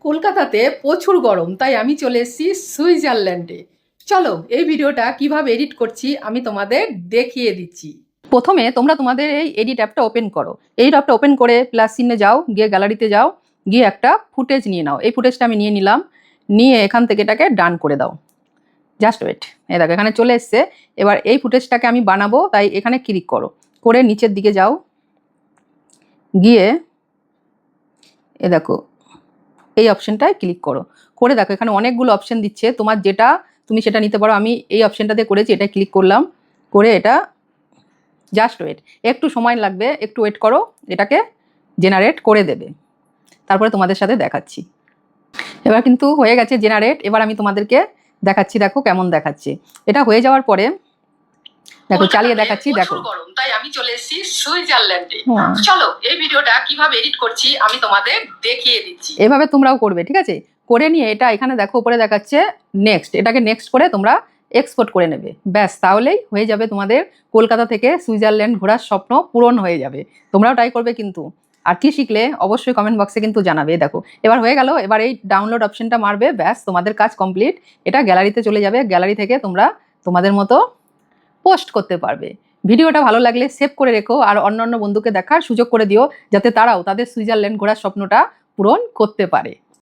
কলকাতাতে প্রচুর গরম, তাই আমি চলে এসেছি সুইজারল্যান্ডে। চলো এই ভিডিওটা কিভাবে এডিট করছি আমি তোমাদের দেখিয়ে দিচ্ছি। প্রথমে তোমরা তোমাদের এই এডিট অ্যাপটা ওপেন করো। এই অ্যাপটা ওপেন করে প্লাস চিহ্নে যাও, গিয়ে গ্যালারিতে যাও, গিয়ে একটা ফুটেজ নিয়ে নাও। এই ফুটেজটা আমি নিয়ে নিলাম, নিয়ে এখান থেকে এটাকে ডান করে দাও। জাস্ট ওয়েট, এই দেখো এখানে চলে এসছে। এবার এই ফুটেজটাকে আমি বানাবো, তাই এখানে ক্লিক করো, করে নিচের দিকে যাও, গিয়ে এ দেখো এই অপশনটায় ক্লিক করো। করে দেখো এখানে অনেকগুলো অপশন দিচ্ছে, তোমার যেটা তুমি সেটা নিতে পারো। আমি এই অপশনটাতে করেছি, এটা ক্লিক করলাম, করে এটা জাস্ট ওয়েট, একটু সময় লাগবে, একটু ওয়েট করো, এটাকে জেনারেট করে দেবে। তারপরে তোমাদের সাথে দেখাচ্ছি। এবার কিন্তু হয়ে গেছে জেনারেট। এবার আমি তোমাদেরকে দেখাচ্ছি, দেখো কেমন দেখাচ্ছে। এটা হয়ে যাওয়ার পরে দেখো চালিয়ে দেখাচ্ছি। দেখো গরম, তাই আমি চলে এসেছি সুইজারল্যান্ডে। চলো এই ভিডিওটা কিভাবে এডিট করছি আমি তোমাদের দেখিয়ে দিচ্ছি। এভাবে তোমরাও করবে, ঠিক আছে? করে নিয়ে এটা এখানে দেখো উপরে দেখাচ্ছে নেক্সট, এটাকে নেক্সট করে তোমরা এক্সপোর্ট করে নেবে। ব্যাস, তাহলেই হয়ে যাবে তোমাদের কলকাতা থেকে সুইজারল্যান্ড ঘোরার স্বপ্ন পূরণ হয়ে যাবে। তোমরাও ট্রাই করবে কিন্তু। আর কি শিখলে অবশ্যই কমেন্ট বক্সে কিন্তু জানাবে। দেখো এবার হয়ে গেল। এবার এই ডাউনলোড অপশনটা মারবে, ব্যাস তোমাদের কাজ কমপ্লিট। এটা গ্যালারিতে চলে যাবে, গ্যালারি থেকে তোমরা তোমাদের মতো পোস্ট করতে পারবে। ভিডিওটা ভালো লাগলে সেভ করে রেখো, আর অন্যান্য বন্ধুকে দেখার সুযোগ করে দিও, যাতে তারাও তাদের সুইজারল্যান্ড ঘোরার স্বপ্নটা পূরণ করতে পারে।